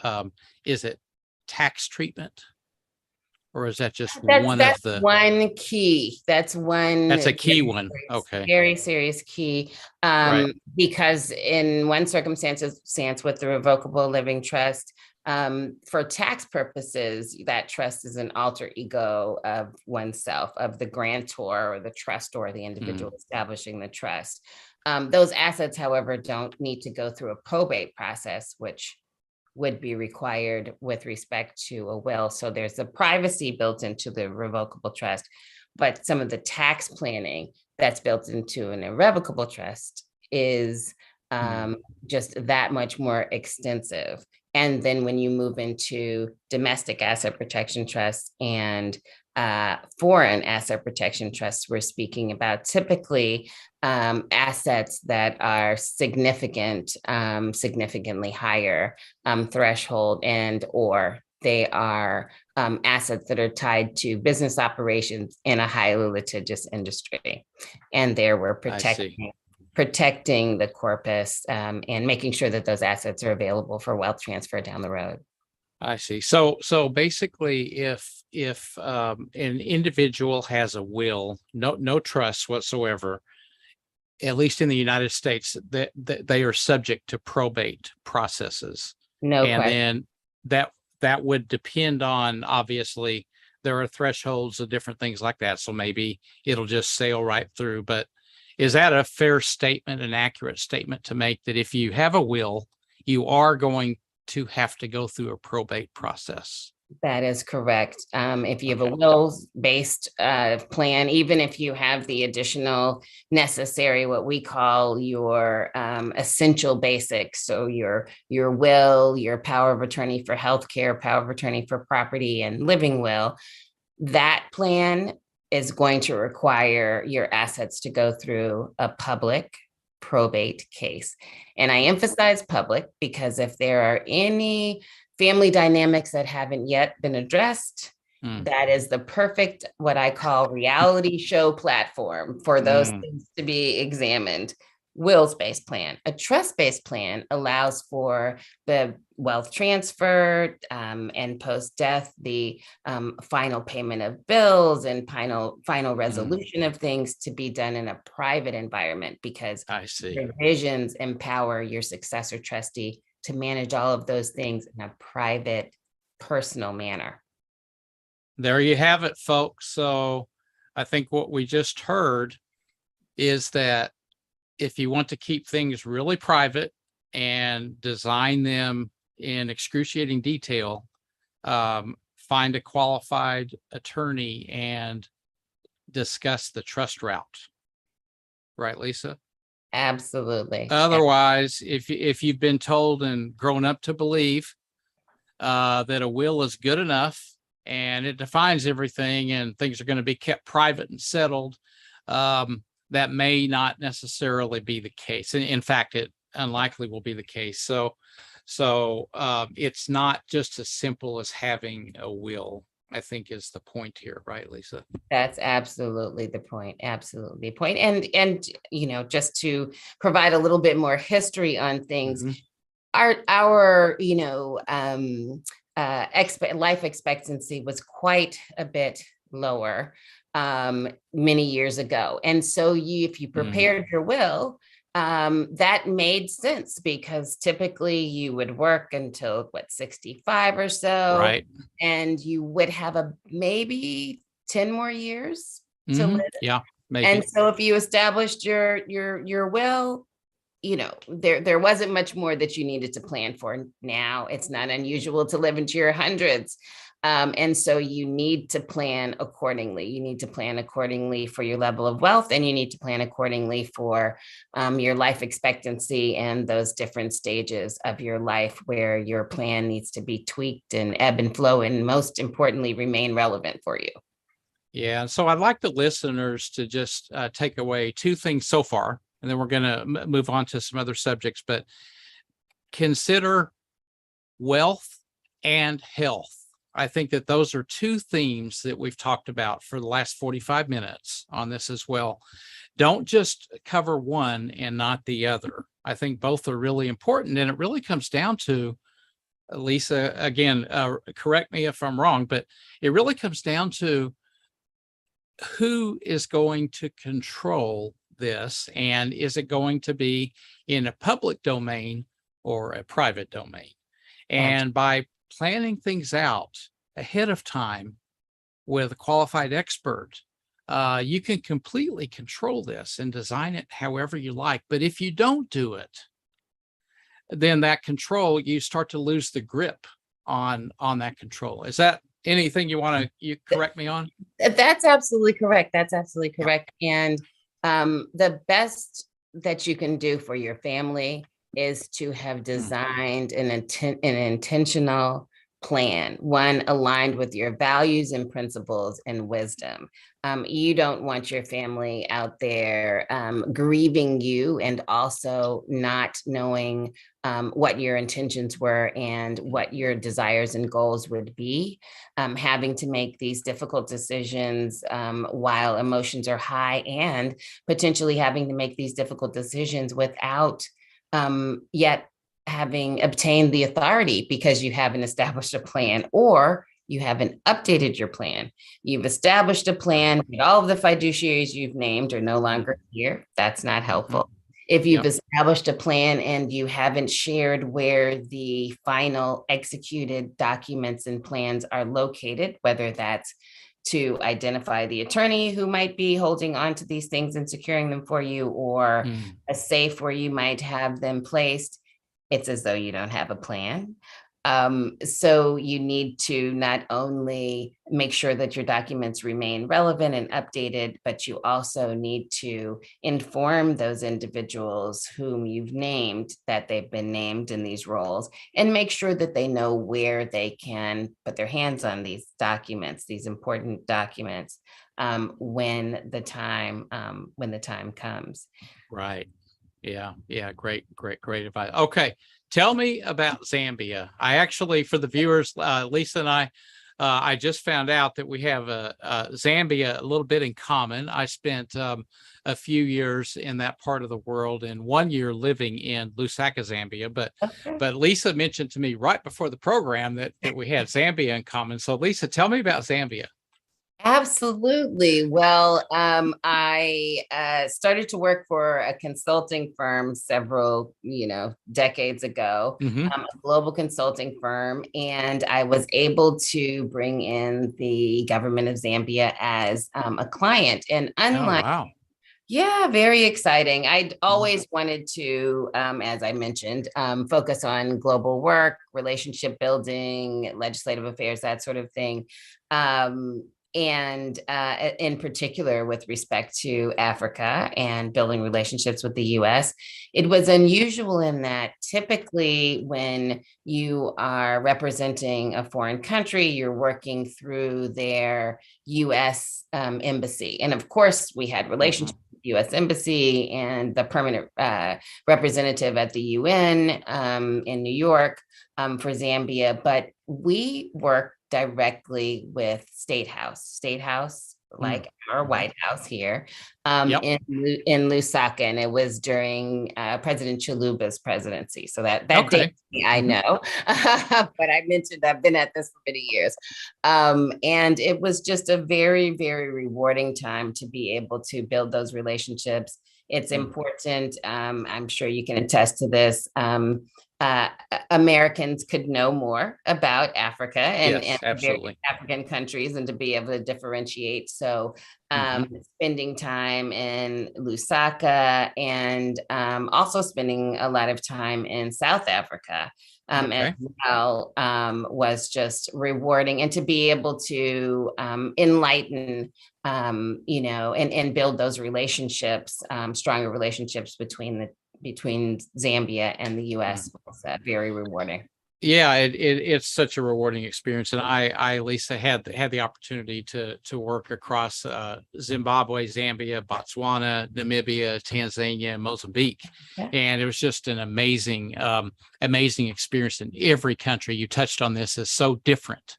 is it tax treatment? Or is that just that's one key? That's a key one. Okay. Very serious key. Right. Because in one circumstance with the revocable living trust, for tax purposes, that trust is an alter ego of oneself, of the grantor or the trustor, or the individual establishing the trust. Those assets, however, don't need to go through a probate process, which would be required with respect to a will. So there's a privacy built into the revocable trust, but some of the tax planning that's built into an irrevocable trust is just that much more extensive. And then when you move into domestic asset protection trusts and foreign asset protection trusts, we're speaking about typically assets that are significantly higher threshold, and or they are assets that are tied to business operations in a highly litigious industry. And there we're protecting the corpus and making sure that those assets are available for wealth transfer down the road. I see. So basically, if an individual has a will, no trust whatsoever, at least in the United States, that they are subject to probate processes. And then that would depend on, obviously, there are thresholds of different things like that. So maybe it'll just sail right through. But is that a fair statement, an accurate statement to make, that if you have a will, you are going to have to go through a probate process? That is correct. If you have a will-based plan, even if you have the additional necessary, what we call your essential basics, so your will, your power of attorney for healthcare, power of attorney for property, and living will, that plan is going to require your assets to go through a public probate case. And I emphasize public because if there are any family dynamics that haven't yet been addressed, that is the perfect, what I call, reality show platform for those things to be examined. Wills-based plan. A trust-based plan allows for the wealth transfer and post-death, the final payment of bills and final resolution of things to be done in a private environment, because provisions empower your successor trustee to manage all of those things in a private, personal manner. There you have it, folks. So I think what we just heard is that if you want to keep things really private and design them in excruciating detail, find a qualified attorney and discuss the trust route. Right, Lisa? Absolutely. Otherwise, if you've been told and grown up to believe that a will is good enough and it defines everything and things are going to be kept private and settled, that may not necessarily be the case. And in fact, it unlikely will be the case. So it's not just as simple as having a will, I think is the point here, right, Lisa? That's absolutely the point. Absolutely the point. And just to provide a little bit more history on things, Mm-hmm. our life expectancy was quite a bit lower many years ago. And so if you prepared your will, that made sense because typically you would work until 65 or so, Right. and you would have maybe 10 more years to live. Yeah, maybe. And so if you established your will, there wasn't much more that you needed to plan for. Now it's not unusual to live into your hundreds. And so you need to plan accordingly. You need to plan accordingly for your level of wealth, and you need to plan accordingly for your life expectancy and those different stages of your life where your plan needs to be tweaked and ebb and flow, and most importantly, remain relevant for you. Yeah. So I'd like the listeners to just take away two things so far, and then we're going to move on to some other subjects, but consider wealth and health. I think that those are two themes that we've talked about for the last 45 minutes on this as well. Don't just cover one and not the other. I think both are really important. And it really comes down to, Lisa, again, correct me if I'm wrong, but it really comes down to who is going to control this, and is it going to be in a public domain or a private domain? And by planning things out ahead of time with a qualified expert, you can completely control this and design it however you like. But if you don't do it, then that control, you start to lose the grip on that control. Is that anything you correct me on? That's absolutely correct. That's absolutely correct. Yeah. And the best that you can do for your family is to have designed an intentional plan, one aligned with your values and principles and wisdom. You don't want your family out there grieving you and also not knowing what your intentions were and what your desires and goals would be, having to make these difficult decisions while emotions are high, and potentially having to make these difficult decisions without yet having obtained the authority, because you haven't established a plan, or you haven't updated your plan. You've established a plan, but all of the fiduciaries you've named are no longer here. That's not helpful. If you've established a plan and you haven't shared where the final executed documents and plans are located, whether that's to identify the attorney who might be holding on to these things and securing them for you, or a safe where you might have them placed, it's as though you don't have a plan. So you need to not only make sure that your documents remain relevant and updated, but you also need to inform those individuals whom you've named that they've been named in these roles, and make sure that they know where they can put their hands on these documents, these important documents, when the time comes. Right. Yeah. Great advice. Okay. Tell me about Zambia. I actually, for the viewers, Lisa and I just found out that we have Zambia a little bit in common. I spent a few years in that part of the world and 1 year living in Lusaka, Zambia. But Lisa mentioned to me right before the program that we had Zambia in common. So Lisa, tell me about Zambia. Absolutely. Well, I started to work for a consulting firm several, decades ago, a global consulting firm, and I was able to bring in the government of Zambia as a client. And unlike, yeah, very exciting. I'd always wanted to, as I mentioned, focus on global work, relationship building, legislative affairs, that sort of thing. And in particular, with respect to Africa and building relationships with the US, it was unusual in that typically when you are representing a foreign country, you're working through their US embassy. And of course, we had relationships with U.S. Embassy and the permanent representative at the UN in New York for Zambia. But we work directly with State House, like our White House here in Lusaka, and it was during President Chiluba's presidency. So that dates me, I know, but I mentioned I've been at this for many years, and it was just a very, very rewarding time to be able to build those relationships. It's important. I'm sure you can attest to this. Americans could know more about Africa and various African countries, and to be able to differentiate. So spending time in Lusaka and also spending a lot of time in South Africa as well was just rewarding, and to be able to enlighten, and build those relationships, stronger relationships between Zambia and the U.S. was very rewarding. Yeah, it's such a rewarding experience, and I Lisa had the opportunity to work across Zimbabwe, Zambia, Botswana, Namibia, Tanzania, and Mozambique, and it was just an amazing experience in every country. You touched on this, is so different.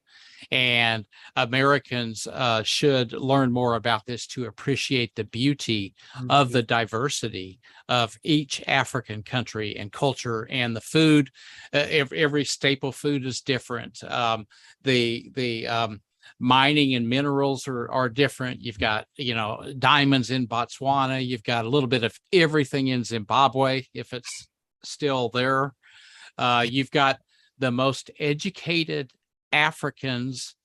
And Americans should learn more about this to appreciate the beauty of the diversity of each African country and culture, and the food. Every staple food is different. The mining and minerals are different. You've got, diamonds in Botswana. You've got a little bit of everything in Zimbabwe, if it's still there. You've got the most educated Africans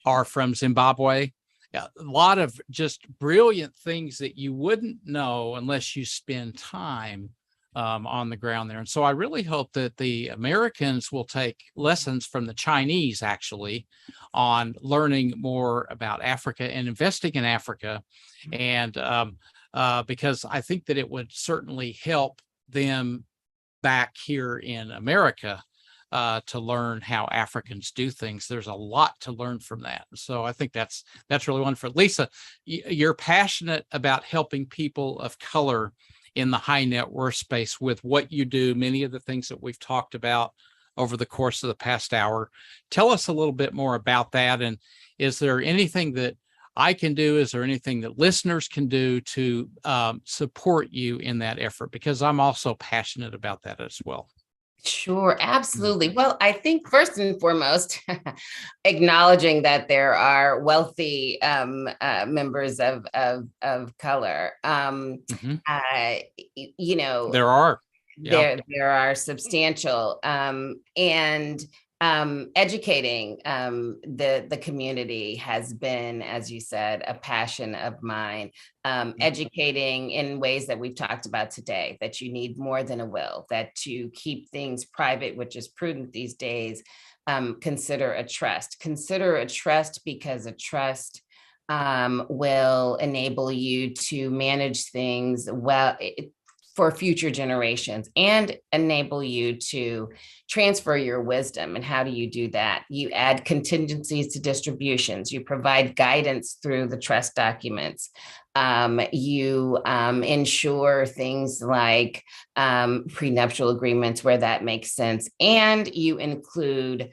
are from Zimbabwe. A lot of just brilliant things that you wouldn't know unless you spend time on the ground there. And so I really hope that the Americans will take lessons from the Chinese, actually, on learning more about Africa and investing in Africa. And because I think that it would certainly help them back here in America to learn how Africans do things. There's a lot to learn from that. So I think that's really wonderful. Lisa, you're passionate about helping people of color in the high net worth space with what you do, many of the things that we've talked about over the course of the past hour. Tell us a little bit more about that. And is there anything that I can do? Is there anything that listeners can do to support you in that effort? Because I'm also passionate about that as well. Sure, absolutely. Well, I think first and foremost, acknowledging that there are wealthy members of color. There are. There are substantial, and educating the community has been, as you said, a passion of mine. Educating in ways that we've talked about today, that you need more than a will, that to keep things private, which is prudent these days. Consider a trust because a trust will enable you to manage things well for future generations, and enable you to transfer your wisdom. And how do you do that? You add contingencies to distributions. You provide guidance through the trust documents. You ensure things like prenuptial agreements where that makes sense. And you include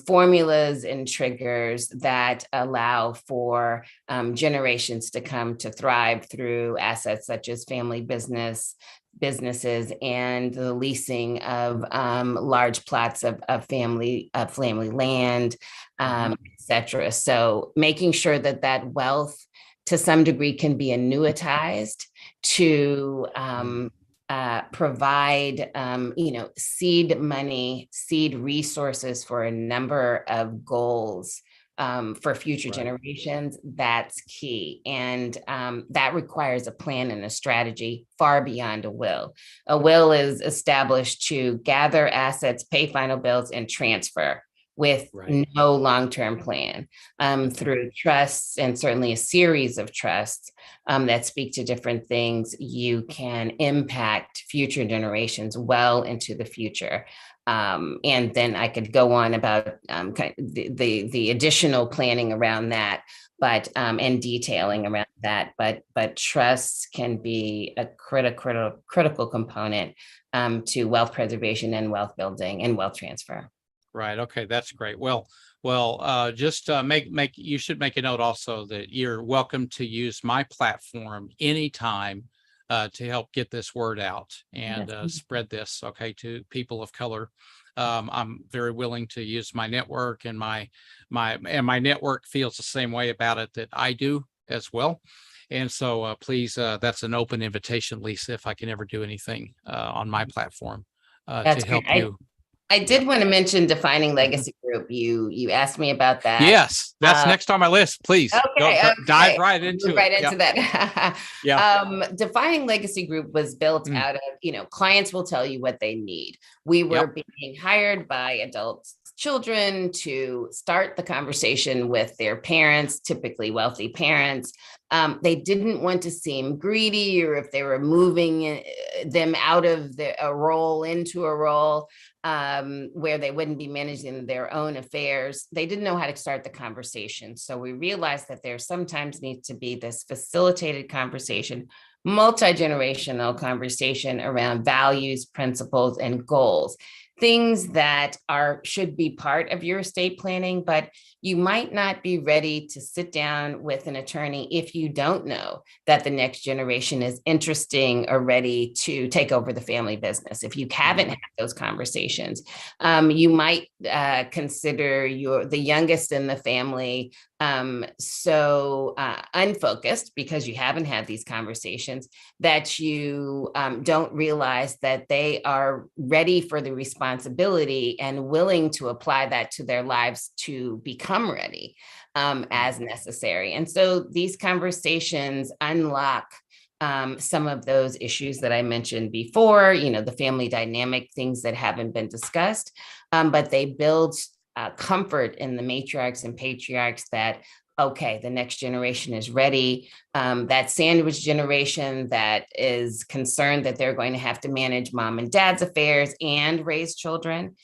formulas and triggers that allow for generations to come to thrive through assets such as family businesses and the leasing of large plots of family land, et cetera. So making sure that wealth to some degree can be annuitized to provide, seed money, seed resources for a number of goals for future generations. That's key. And that requires a plan and a strategy far beyond a will. A will is established to gather assets, pay final bills, and transfer with no long-term plan. Through trusts, and certainly a series of trusts that speak to different things, you can impact future generations well into the future. And then I could go on about the additional planning around that. and detailing around that. But trust can be a critical component to wealth preservation and wealth building and wealth transfer. Right. Okay. That's great. Well, just you should make a note also that you're welcome to use my platform anytime to help get this word out and spread this, okay, to people of color. I'm very willing to use my network, and my network feels the same way about it that I do as well. And so please, that's an open invitation, Lisa, if I can ever do anything on my platform to help you. I did want to mention defining legacy group. You asked me about that. Yes, that's next on my list. Please dive right into that. Defining legacy group was built out of, clients will tell you what they need. We were being hired by adult children to start the conversation with their parents, typically wealthy parents. They didn't want to seem greedy, or if they were moving them out of a role into a role where they wouldn't be managing their own affairs. They didn't know how to start the conversation. So we realized that there sometimes needs to be this facilitated conversation, multi-generational conversation around values, principles, and goals. Things that should be part of your estate planning, but you might not be ready to sit down with an attorney if you don't know that the next generation is interesting or ready to take over the family business. If you haven't had those conversations, you might consider the youngest in the family so unfocused because you haven't had these conversations that you don't realize that they are ready for the responsibility and willing to apply that to their lives to become ready as necessary. And so these conversations unlock some of those issues that I mentioned before, the family dynamic, things that haven't been discussed, but they build comfort in the matriarchs and patriarchs that, okay, the next generation is ready. That sandwich generation that is concerned that they're going to have to manage mom and dad's affairs and raise children.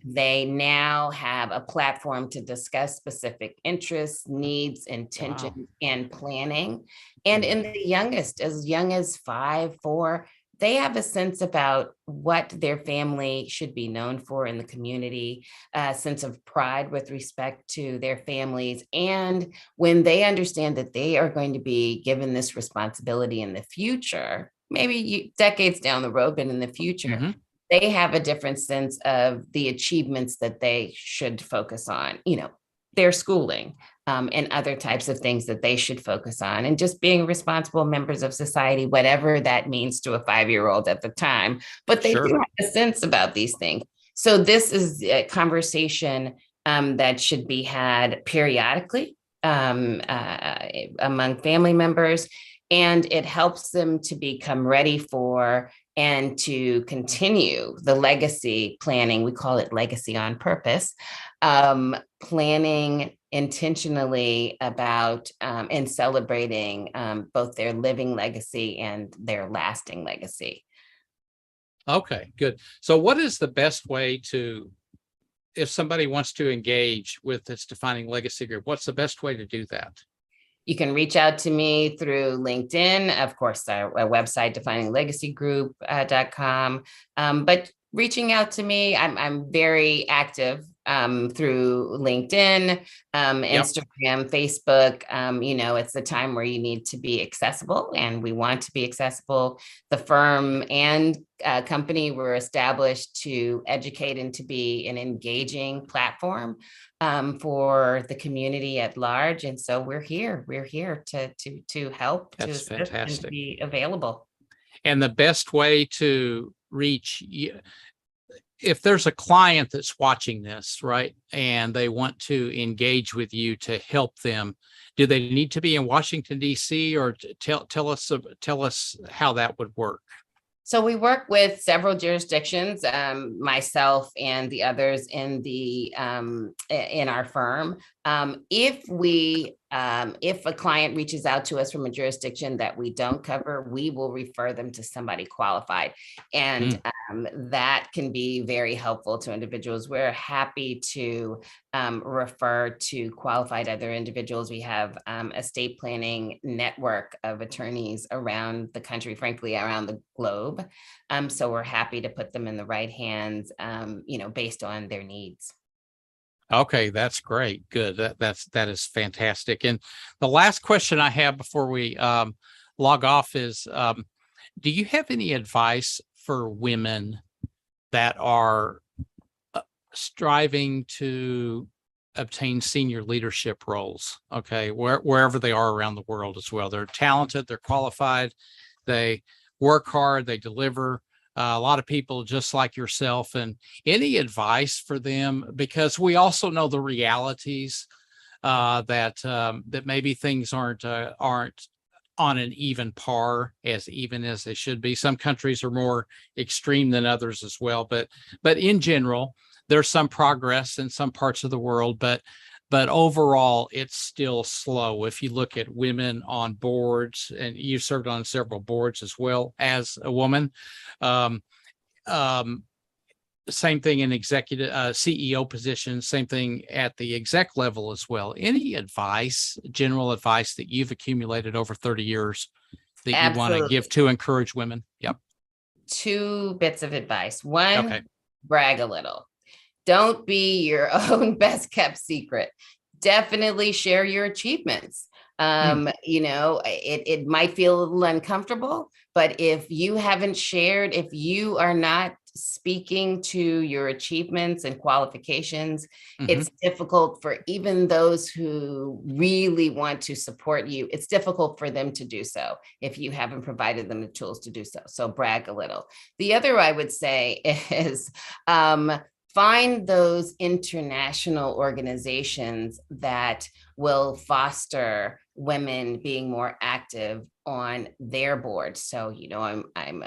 They now have a platform to discuss specific interests, needs, intentions, and planning. And in the youngest, as young as 5, 4, they have a sense about what their family should be known for in the community, a sense of pride with respect to their families. And when they understand that they are going to be given this responsibility in the future, maybe decades down the road, but in the future, they have a different sense of the achievements that they should focus on, their schooling and other types of things that they should focus on, and just being responsible members of society, whatever that means to a 5-year-old at the time. But they do have a sense about these things. So this is a conversation that should be had periodically among family members, and it helps them to become ready for and to continue the legacy planning. We call it legacy on purpose, planning intentionally about and celebrating both their living legacy and their lasting legacy. Okay, good. So what is the best way if somebody wants to engage with this defining legacy group, what's the best way to do that? You can reach out to me through LinkedIn, of course, our website, defininglegacygroup.com. But reaching out to me, I'm very active through LinkedIn, Instagram, Facebook. It's the time where you need to be accessible, and we want to be accessible. The firm and company were established to educate and to be an engaging platform for the community at large. And so we're here to help. That's fantastic. And to be available. And the best way to reach you, if there's a client that's watching this, right, and they want to engage with you to help them, do they need to be in Washington, D.C., or tell us how that would work? So we work with several jurisdictions, myself and the others in our firm. If we If a client reaches out to us from a jurisdiction that we don't cover, we will refer them to somebody qualified. And that can be very helpful to individuals. We're happy to refer to qualified other individuals. We have estate planning network of attorneys around the country, frankly, around the globe. So we're happy to put them in the right hands, based on their needs. Okay, that's great. Good. That is fantastic. And the last question I have before we log off is, do you have any advice for women that are striving to obtain senior leadership roles? Okay, wherever they are around the world as well. They're talented, they're qualified, they work hard, they deliver. A lot of people just like yourself, and any advice for them, because we also know the realities that maybe things aren't on an even par, as even as they should be. Some countries are more extreme than others as well, but in general, there's some progress in some parts of the world, but overall, it's still slow. If you look at women on boards, and you've served on several boards as well as a woman, same thing in executive CEO positions, same thing at the exec level as well. Any advice, general advice that you've accumulated over 30 years that you want to give to encourage women? Yep. 2 bits of advice. One, brag a little. Don't be your own best kept secret. Definitely share your achievements. It might feel a little uncomfortable, but if you haven't shared, if you are not speaking to your achievements and qualifications, it's difficult for even those who really want to support you. It's difficult for them to do so if you haven't provided them the tools to do so. So brag a little. The other I would say is, find those international organizations that will foster women being more active on their board. So, I'm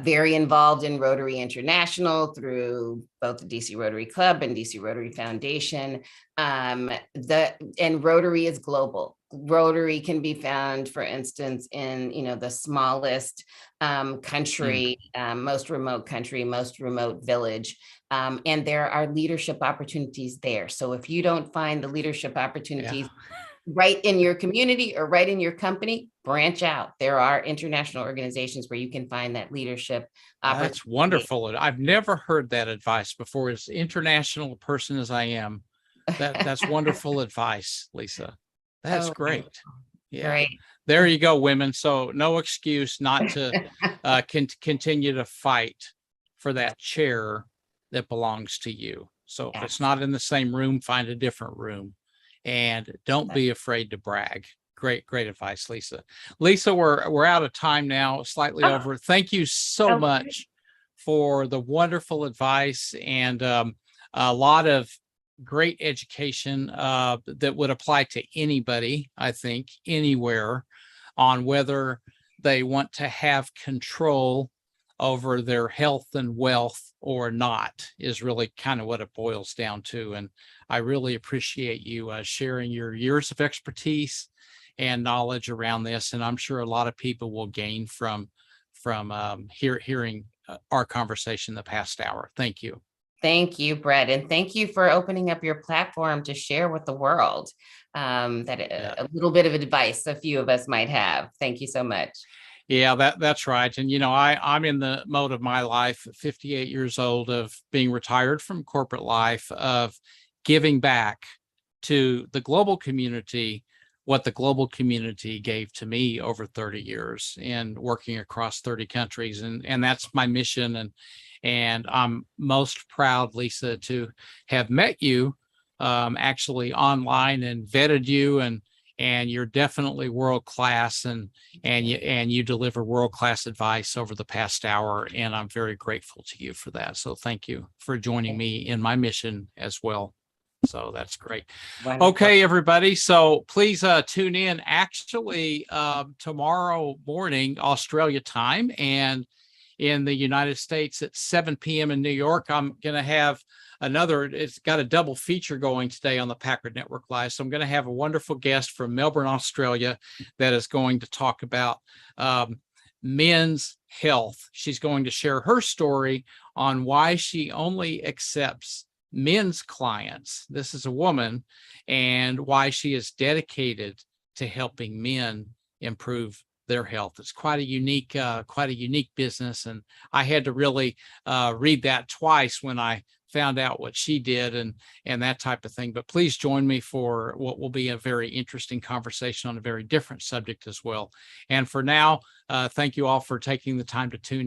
very involved in Rotary International through both the DC Rotary Club and DC Rotary Foundation. And Rotary is global. Rotary can be found, for instance, in the smallest country, most remote country, most remote village. And there are leadership opportunities there. So if you don't find the leadership opportunities right in your community or right in your company, branch out. There are international organizations where you can find that leadership opportunity. That's wonderful. I've never heard that advice before. As international a person as I am, that's wonderful advice, Lisa. That's great. Yeah. Right. There you go, women. So no excuse not to continue to fight for that chair that belongs to you. So if it's not in the same room, find a different room, and don't be afraid to brag. Great advice, Lisa. Lisa, we're out of time now, slightly over. Thank you so much for the wonderful advice and a lot of great education that would apply to anybody, I think, anywhere, on whether they want to have control over their health and wealth or not, is really kind of what it boils down to. And I really appreciate you sharing your years of expertise and knowledge around this. And I'm sure a lot of people will gain from hearing our conversation the past hour. Thank you. Thank you, Brett. And thank you for opening up your platform to share with the world a little bit of advice a few of us might have. Thank you so much. Yeah, that's right. And, I'm in the mode of my life, 58 years old, of being retired from corporate life, of giving back to the global community what the global community gave to me over 30 years and working across 30 countries. And that's my mission. And I'm most proud, Lisa, to have met you actually online and vetted you, and you're definitely world class, and you deliver world class advice over the past hour, and I'm very grateful to you for that. So thank you for joining me in my mission as well. So that's great. Wonderful. Okay, everybody. So please tune in actually tomorrow morning, Australia time, and in the United States at 7 p.m. in New York. I'm going to have it's got a double feature going today on the Packard Network Live. So I'm going to have a wonderful guest from Melbourne, Australia, that is going to talk about men's health. She's going to share her story on why she only accepts men's clients. This is a woman, and why she is dedicated to helping men improve their health. It's quite a unique business, and I had to really read that twice when I found out what she did and that type of thing. But please join me for what will be a very interesting conversation on a very different subject as well. And for now, thank you all for taking the time to tune